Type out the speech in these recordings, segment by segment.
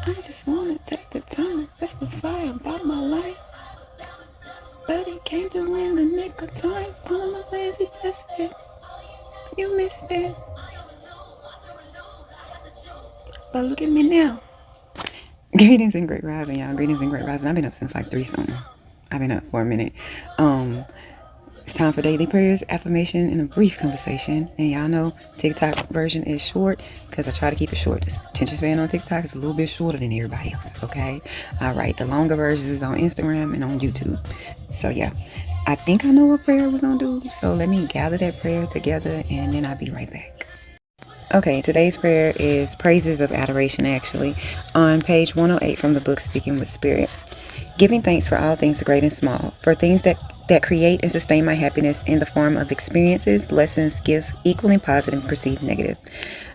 I just wanna take the time, testify about my life. But it came through in the nick of time. One of my plans, he blessed it. You missed it. But look at me now. Greetings and great rising, y'all. Greetings and great rising. I've been up since like 3 something. I've been up for a minute. It's time for daily prayers, affirmation, and a brief conversation. And y'all know TikTok version is short because I try to keep it short. The attention span on TikTok is a little bit shorter than everybody else's, okay? All right, the longer version is on Instagram and on YouTube. So yeah, I think I know what prayer we're going to do. So let me gather that prayer together and then I'll be right back. Okay, today's prayer is praises of adoration, actually, on page 108 from the book Speaking with Spirit. Giving thanks for all things great and small, for things that create and sustain my happiness in the form of experiences, lessons, gifts, equally positive and perceived negative.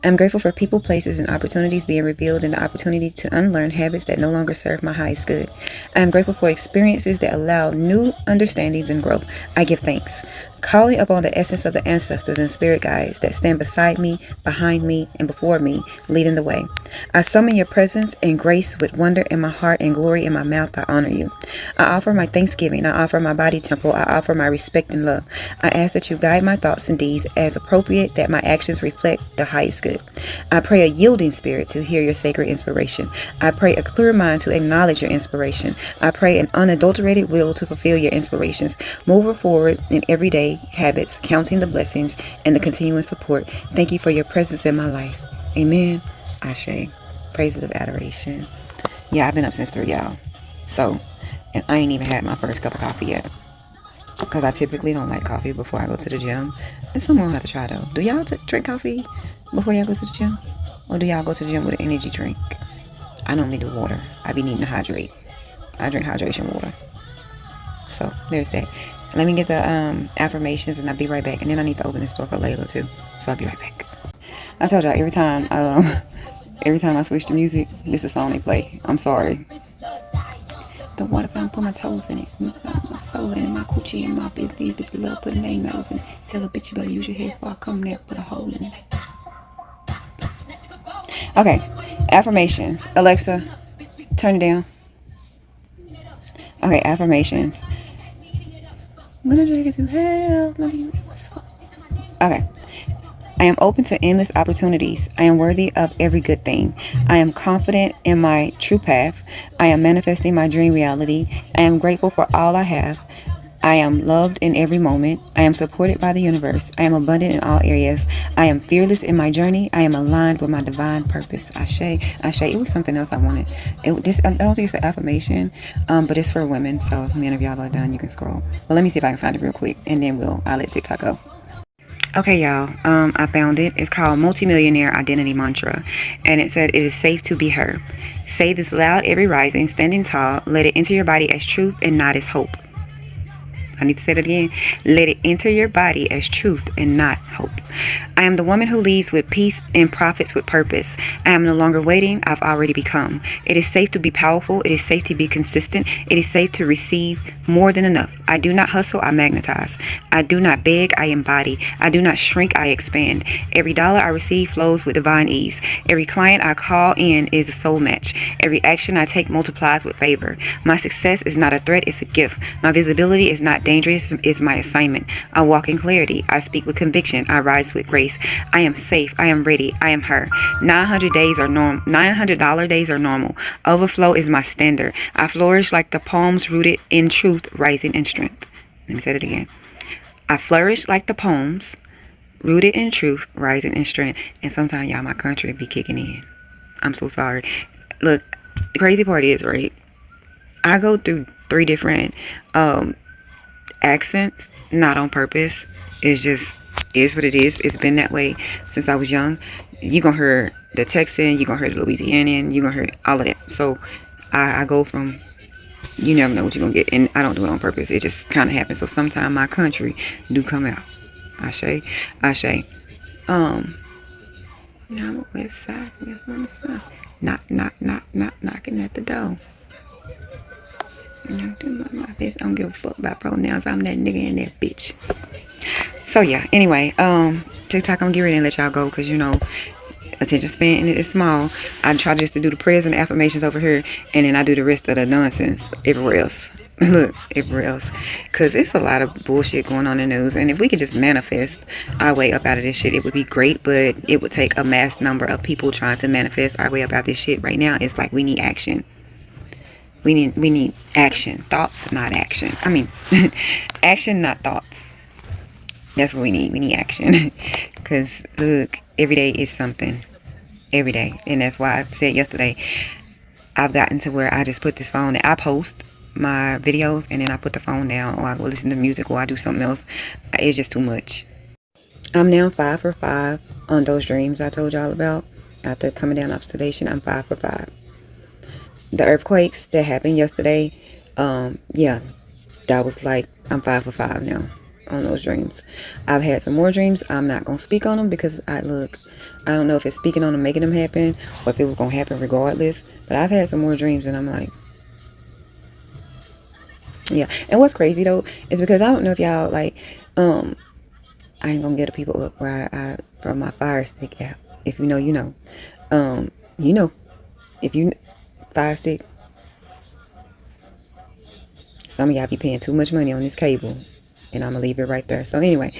I'm grateful for people, places, and opportunities being revealed and the opportunity to unlearn habits that no longer serve my highest good. I am grateful for experiences that allow new understandings and growth. I give thanks. Calling upon the essence of the ancestors and spirit guides that stand beside me, behind me, and before me, leading the way. I summon your presence and grace with wonder in my heart and glory in my mouth. I honor you. I offer my thanksgiving. I offer my body temple. I offer my respect and love. I ask that you guide my thoughts and deeds as appropriate, that my actions reflect the highest good. I pray a yielding spirit to hear your sacred inspiration. I pray a clear mind to acknowledge your inspiration. I pray an unadulterated will to fulfill your inspirations. Move forward in everyday habits, counting the blessings and the continuing support. Thank you for your presence in my life. Amen. Ashe. Praises of adoration. Yeah, I've been up since 3, y'all. So, and I ain't even had my first cup of coffee yet. Because I typically don't like coffee before I go to the gym. And someone will have to try though. Do y'all drink coffee before y'all go to the gym? Or do y'all go to the gym with an energy drink? I normally do water. I be needing to hydrate. I drink hydration water. So, there's that. Let me get the affirmations and I'll be right back. And then I need to open the store for Layla too. So I'll be right back. I told y'all every time I switch to music, this is the song they play. I'm sorry. The water fountain, put my toes in it. My soul in it, my coochie and my business. Bitch love putting their nose in it. Tell a bitch you better use your head before I come there, put a hole in it. Okay, affirmations. Alexa, turn it down. Okay, affirmations. When I drink it to hell, okay. I am open to endless opportunities. I am worthy of every good thing. I am confident in my true path. I am manifesting my dream reality. I am grateful for all I have. I am loved in every moment. I am supported by the universe. I am abundant in all areas. I am fearless in my journey. I am aligned with my divine purpose. Ashe. Ashe. It was something else I wanted. I don't think it's an affirmation, but it's for women. So if many of y'all are done, you can scroll. But let me see if I can find it real quick, and then I'll let TikTok go. Okay, y'all, I found it. It's called Multimillionaire Identity Mantra, and it said, it is safe to be her. Say this loud every rising, standing tall. Let it enter your body as truth and not as hope. I need to say that again. Let it enter your body as truth and not hope. I am the woman who leads with peace and profits with purpose. I am no longer waiting. I've already become. It is safe to be powerful. It is safe to be consistent. It is safe to receive more than enough. I do not hustle. I magnetize. I do not beg. I embody. I do not shrink. I expand. Every dollar I receive flows with divine ease. Every client I call in is a soul match. Every action I take multiplies with favor. My success is not a threat. It's a gift. My visibility is not dangerous is my assignment. I walk in clarity. I speak with conviction. I rise with grace. I am safe. I am ready. I am her. $900 days are normal. Overflow is my standard. I flourish like the palms rooted in truth, rising in strength. Let me say it again. I flourish like the palms rooted in truth, rising in strength. And sometimes y'all, my country be kicking in. I'm so sorry. Look, the crazy part is, right, I go through 3 different accents, not on purpose. It's just is what it is. It's been that way since I was young. You're gonna hear the Texan, you're gonna hear the Louisianian, you're gonna hear all of that. So I go from, you never know what you're gonna get, and I don't do it on purpose. It just kind of happens. So sometimes my country do come out. Ashe. Now I'm west side, west on the south. Knock knocking at the door. I don't give a fuck about pronouns. I'm that nigga and that bitch. So yeah, anyway, TikTok, I'm getting ready to let y'all go because, you know, attention span is small. I try just to do the prayers and the affirmations over here, and then I do the rest of the nonsense everywhere else. Look, everywhere else. Because it's a lot of bullshit going on in the news. And if we could just manifest our way up out of this shit, it would be great. But it would take a mass number of people trying to manifest our way up out of this shit. Right now, it's like we need action. We need action. Thoughts, not action. I mean, action, not thoughts. That's what we need. We need action. Because, look, every day is something. Every day. And that's why I said yesterday, I've gotten to where I just put this phone, I post my videos and then I put the phone down, or I go listen to music, or I do something else. It's just too much. I'm now 5 for 5 on those dreams I told y'all about. After coming down off sedation, I'm 5 for 5. The earthquakes that happened yesterday, yeah, that was like, I'm 5 for 5 now on those dreams. I've had some more dreams. I'm not going to speak on them because I don't know if it's speaking on them making them happen, or if it was going to happen regardless. But I've had some more dreams and I'm like, yeah. And what's crazy though is because I don't know if y'all like, I ain't gonna get the people up where I throw my fire stick out. If you know, you know. You know, if you fire stick, some of y'all be paying too much money on this cable, and I'm gonna leave it right there. So anyway,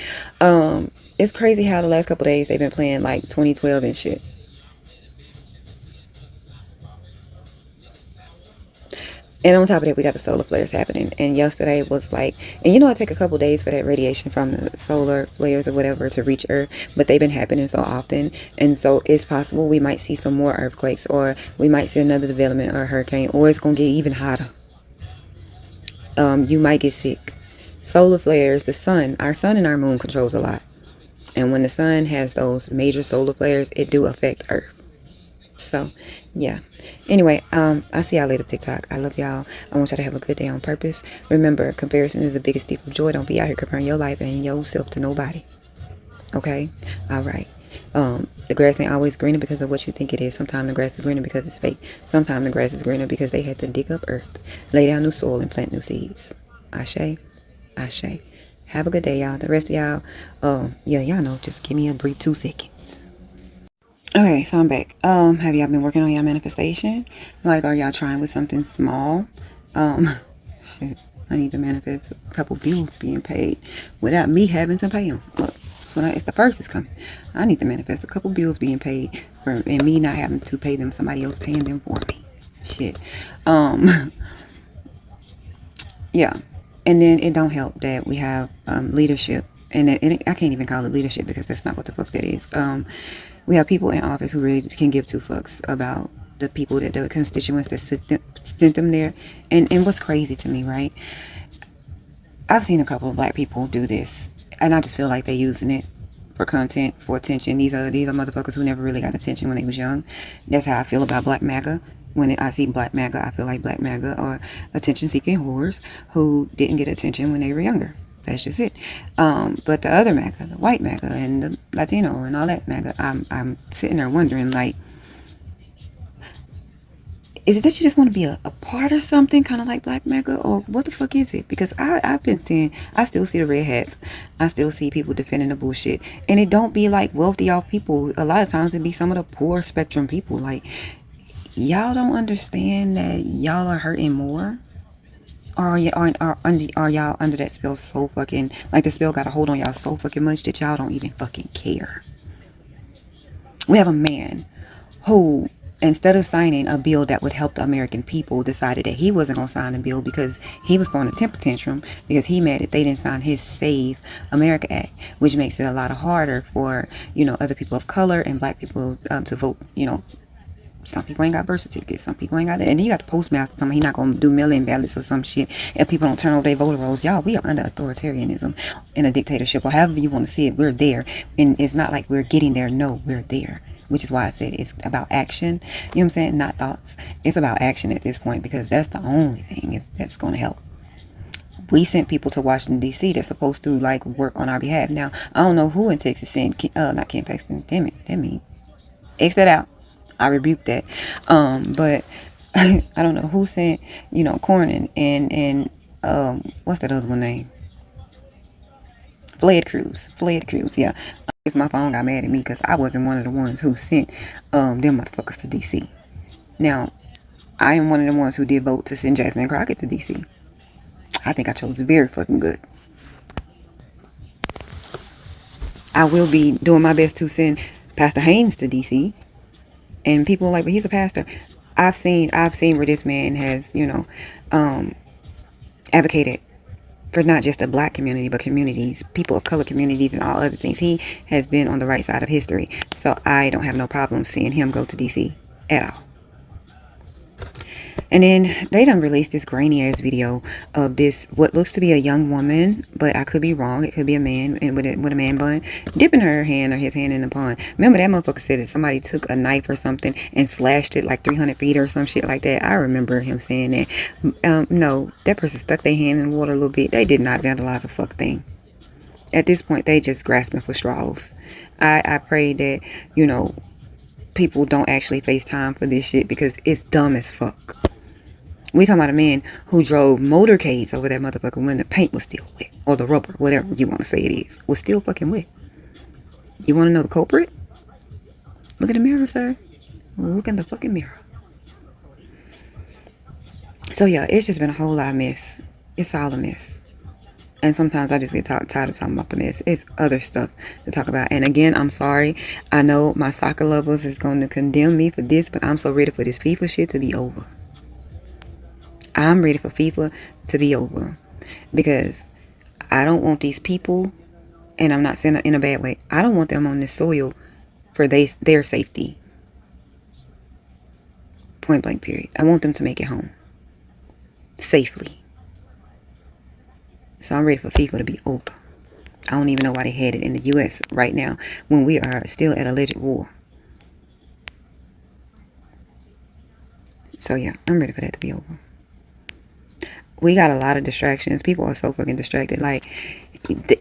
it's crazy how the last couple days they've been playing like 2012 and shit. And on top of that, we got the solar flares happening. And yesterday was like, and you know, it take a couple days for that radiation from the solar flares or whatever to reach Earth, but they've been happening so often. And so it's possible we might see some more earthquakes, or we might see another development or a hurricane, or it's going to get even hotter. You might get sick. Solar flares, the sun, our sun and our moon controls a lot. And when the sun has those major solar flares, it do affect Earth. So, yeah. Anyway, I'll see y'all later, TikTok. I love y'all. I want y'all to have a good day on purpose. Remember, comparison is the biggest thief of joy. Don't be out here comparing your life and yourself to nobody. Okay? All right. The grass ain't always greener because of what you think it is. Sometimes the grass is greener because it's fake. Sometimes the grass is greener because they had to dig up earth, lay down new soil, and plant new seeds. Ashe. Ashe. Have a good day, y'all. The rest of y'all, yeah, y'all know. Just give me a brief 2 seconds. Okay, so I'm back. Have y'all been working on y'all manifestation? Like, are y'all trying with something small? Shit, I need to manifest a couple bills being paid without me having to pay them. Look, so it's the first is coming. I need to manifest a couple bills being paid and me not having to pay them. Somebody else paying them for me. Shit. Yeah. And then it don't help that we have leadership, and I can't even call it leadership because that's not what the fuck that is. We have people in office who really can give 2 fucks about the people, that the constituents that sent them there. And what's crazy to me, right? I've seen a couple of black people do this, and I just feel like they're using it for content, for attention. These are motherfuckers who never really got attention when they was young. That's how I feel about Black MAGA. When I see Black MAGA, I feel like Black MAGA are attention-seeking whores who didn't get attention when they were younger. That's just it. But the other MAGA, the white MAGA and the Latino and all that MAGA, I'm sitting there wondering, like, is it that you just want to be a part of something, kind of like Black MAGA, or what the fuck is it? Because I've been seeing, I still see the red hats. I still see people defending the bullshit. And it don't be like wealthy off people. A lot of times it be some of the poor spectrum people. Like, y'all don't understand that y'all are hurting more? Or are y'all under that spell so fucking, like the spell got a hold on y'all so fucking much that y'all don't even fucking care? We have a man who, instead of signing a bill that would help the American people, decided that he wasn't going to sign a bill because he was throwing a temper tantrum because he mad that they didn't sign his Save America Act, which makes it a lot harder for, other people of color and black people to vote. Some people ain't got birth certificates. Some people ain't got that. And then you got the postmaster telling me he not going to do mail-in ballots or some shit if people don't turn over their voter rolls. Y'all, we are under authoritarianism in a dictatorship, or however you want to see it. We're there. And it's not like we're getting there. No, we're there. Which is why I said it's about action. You know what I'm saying? Not thoughts. It's about action at this point, because that's the only thing that's going to help. We sent people to Washington, D.C. that's supposed to, like, work on our behalf. Now, I don't know who in Texas sent, not Ken Paxton. Damn it. That mean, X that out. I rebuke that. But I don't know who sent, Cornyn and what's that other one name? Fled Cruz, yeah. It's my phone got mad at me because I wasn't one of the ones who sent them motherfuckers to DC. Now, I am one of the ones who did vote to send Jasmine Crockett to DC. I think I chose very fucking good. I will be doing my best to send Pastor Haynes to DC. And people are like, but he's a pastor. I've seen where this man has, advocated for not just a black community, but communities, people of color communities, and all other things. He has been on the right side of history. So I don't have no problem seeing him go to DC at all. And then they done released this grainy ass video of this what looks to be a young woman, but I could be wrong. It could be a man and with a man bun dipping her hand or his hand in the pond. Remember that motherfucker said that somebody took a knife or something and slashed it like 300 feet or some shit like that. I remember him saying that. No, that person stuck their hand in the water a little bit. They did not vandalize a fuck thing. At this point, they just grasping for straws. I pray that, people don't actually face time for this shit because it's dumb as fuck. We talking about a man who drove motorcades over that motherfucker when the paint was still wet. Or the rubber, whatever you want to say it is, was still fucking wet. You want to know the culprit? Look in the mirror, sir. Look in the fucking mirror. So yeah, it's just been a whole lot of mess. It's all a mess. And sometimes I just get tired of talking about the mess. It's other stuff to talk about. And again, I'm sorry. I know my soccer lovers is going to condemn me for this, but I'm so ready for this FIFA shit to be over. I'm ready for FIFA to be over because I don't want these people, and I'm not saying it in a bad way, I don't want them on this soil for their safety. Point blank period. I want them to make it home safely. So I'm ready for FIFA to be over. I don't even know why they had it in the U.S. right now when we are still at alleged war. So yeah, I'm ready for that to be over. We got a lot of distractions. People are so fucking distracted. Like,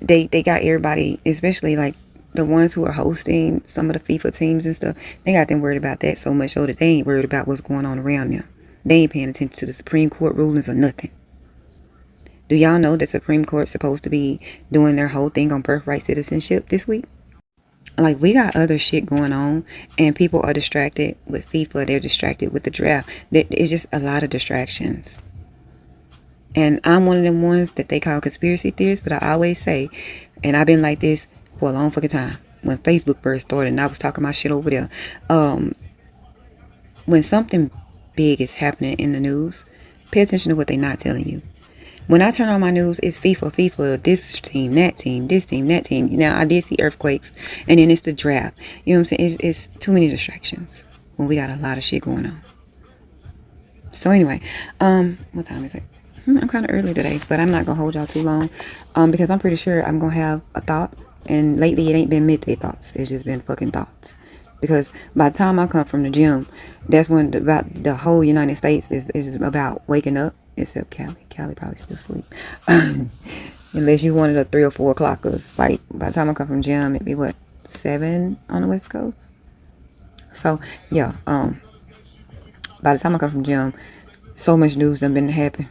they got everybody, especially like the ones who are hosting some of the FIFA teams and stuff. They got them worried about that so much so that they ain't worried about what's going on around them. They ain't paying attention to the Supreme Court rulings or nothing. Do y'all know that Supreme Court's supposed to be doing their whole thing on birthright citizenship this week? Like, we got other shit going on, and people are distracted with FIFA. They're distracted with the draft. It's just a lot of distractions. And I'm one of them ones that they call conspiracy theorists, but I always say, and I've been like this for a long fucking time. When Facebook first started and I was talking my shit over there. When something big is happening in the news, pay attention to what they're not telling you. When I turn on my news, it's FIFA, this team, that team, this team, that team. Now, I did see earthquakes, and then it's the draft. You know what I'm saying? It's too many distractions when we got a lot of shit going on. So anyway, what time is it? I'm kind of early today, but I'm not going to hold y'all too long because I'm pretty sure I'm going to have a thought. And lately, it ain't been midday thoughts. It's just been fucking thoughts. Because by the time I come from the gym, that's when about the whole United States is about waking up. Except Cali. Cali probably still asleep. Unless you wanted a 3 or 4 o'clockers. Like, by the time I come from gym, it'd be, 7 on the West Coast? So, yeah. By the time I come from gym, so much news done been happening.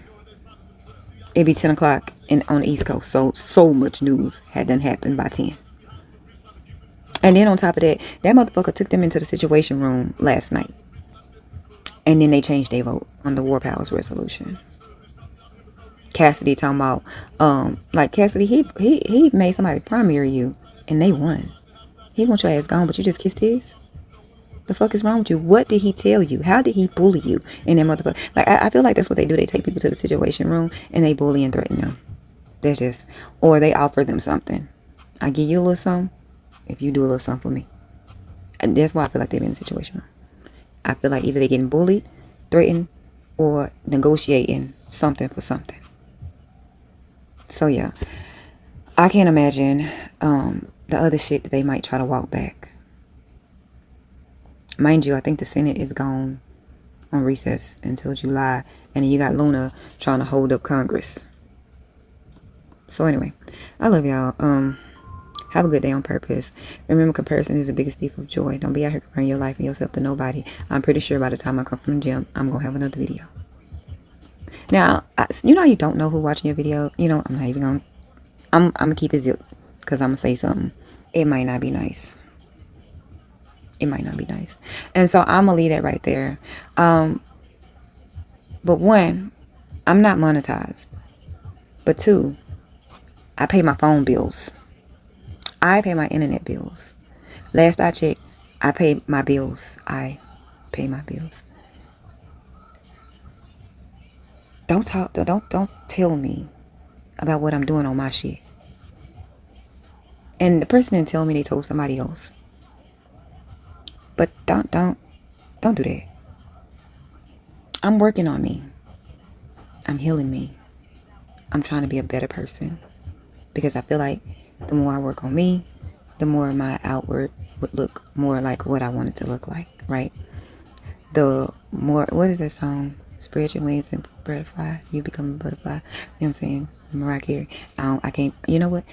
It'd be 10 o'clock on the East Coast. So much news had done happened by 10. And then on top of that, that motherfucker took them into the Situation Room last night. And then they changed their vote on the War Powers resolution. Cassidy talking about, Cassidy, he made somebody primary you, and they won. He wants your ass gone, but you just kissed his? The fuck is wrong with you? What did he tell you? How did he bully you in that motherfucker? Like, I feel like that's what they do. They take people to the Situation Room, and they bully and threaten them. That's just, or they offer them something. I give you a little something if you do a little something for me. And that's why I feel like they're in the Situation Room. I feel like either they're getting bullied, threatened, or negotiating something for something. So yeah, I can't imagine the other shit that they might try to walk back. Mind you, I think the Senate is gone on recess until July, and then you got Luna trying to hold up Congress. So anyway, I love y'all. Have a good day on purpose. Remember, comparison is the biggest thief of joy. Don't be out here comparing your life and yourself to nobody. I'm pretty sure by the time I come from the gym, I'm gonna have another video. Now, you know how you don't know who watching your video? I'm not even gonna, I'm gonna keep it zipped because I'm gonna say something it might not be nice. It might not be nice. And so I'm going to leave that right there. But one, I'm not monetized. But two, I pay my phone bills. I pay my internet bills. Last I checked, I pay my bills. I pay my bills. Don't tell me about what I'm doing on my shit. And the person didn't tell me, they told somebody else. But don't do that. I'm working on me. I'm healing me. I'm trying to be a better person. Because I feel like the more I work on me, the more my outward would look more like what I want it to look like, right? The more, what is that song? Spread your wings and butterfly. You become a butterfly. You know what I'm saying? Mariah Carey. I can't, you know what?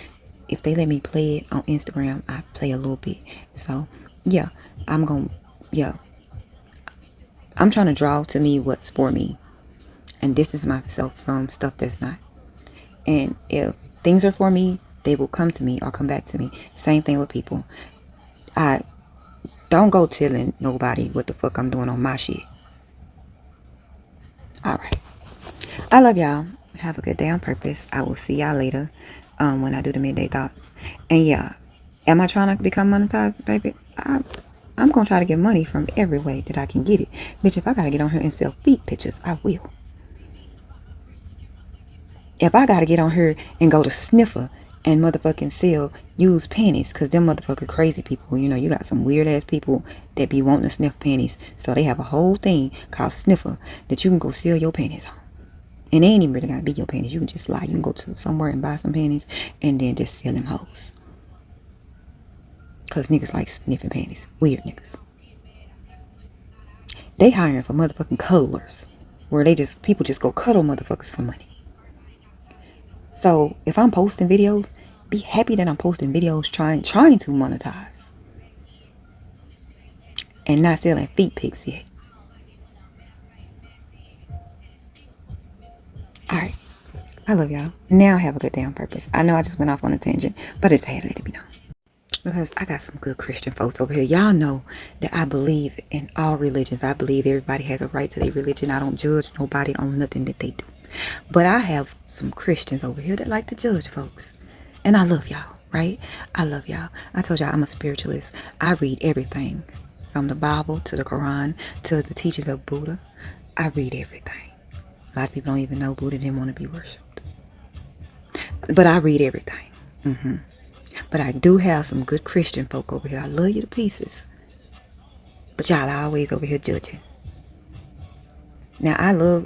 If they let me play it on Instagram, I play a little bit. So, yeah, I'm trying to draw to me what's for me and distance myself from stuff that's not. And if things are for me, they will come to me or come back to me. Same thing with people. I don't go telling nobody what the fuck I'm doing on my shit. All right. I love y'all. Have a good day on purpose. I will see y'all later when I do the midday thoughts. And yeah, am I trying to become monetized, baby? I'm going to try to get money from every way that I can get it. Bitch, if I got to get on here and sell feet pictures, I will. If I got to get on here and go to Sniffer and motherfucking sell used panties, because them motherfucking crazy people, you know, you got some weird ass people that be wanting to sniff panties. So they have a whole thing called Sniffer that you can go sell your panties on. And they ain't even really gotta be your panties. You can just lie. You can go to somewhere and buy some panties and then just sell them hoes. Cause niggas like sniffing panties. Weird niggas. They hiring for motherfucking cuddlers. Where people just go cuddle motherfuckers for money. So if I'm posting videos, be happy that I'm posting videos trying to monetize. And not selling feet pics yet. Alright. I love y'all. Now have a good day on purpose. I know I just went off on a tangent, but I just had to let it be known. Because I got some good Christian folks over here. Y'all know that I believe in all religions. I believe everybody has a right to their religion. I don't judge nobody on nothing that they do. But I have some Christians over here that like to judge folks. And I love y'all, right? I love y'all. I told y'all I'm a spiritualist. I read everything. From the Bible to the Quran to the teachings of Buddha. I read everything. A lot of people don't even know Buddha didn't want to be worshipped. But I read everything. But I do have some good Christian folk over here. I love you to pieces. But y'all always over here judging. Now,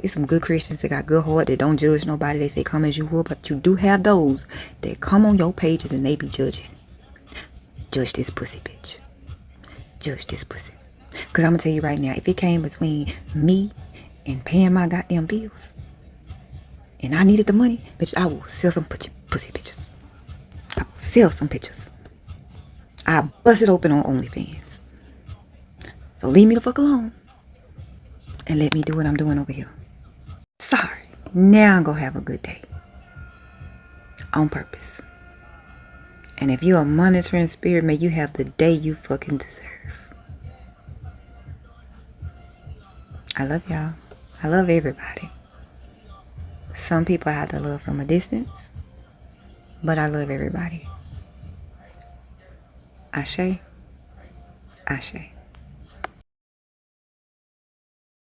it's some good Christians that got good heart that don't judge nobody. They say come as you will. But you do have those that come on your pages and they be judging. Judge this pussy, bitch. Judge this pussy. Because I'm going to tell you right now, if it came between me and paying my goddamn bills, and I needed the money, bitch, I will sell some pussy bitches. I will sell some pictures. I bust it open on OnlyFans. So leave me the fuck alone. And let me do what I'm doing over here. Sorry. Now I'm gonna have a good day. On purpose. And if you're a monitoring spirit, may you have the day you fucking deserve. I love y'all. I love everybody. Some people I have to love from a distance. But I love everybody. Ashe. Ashe.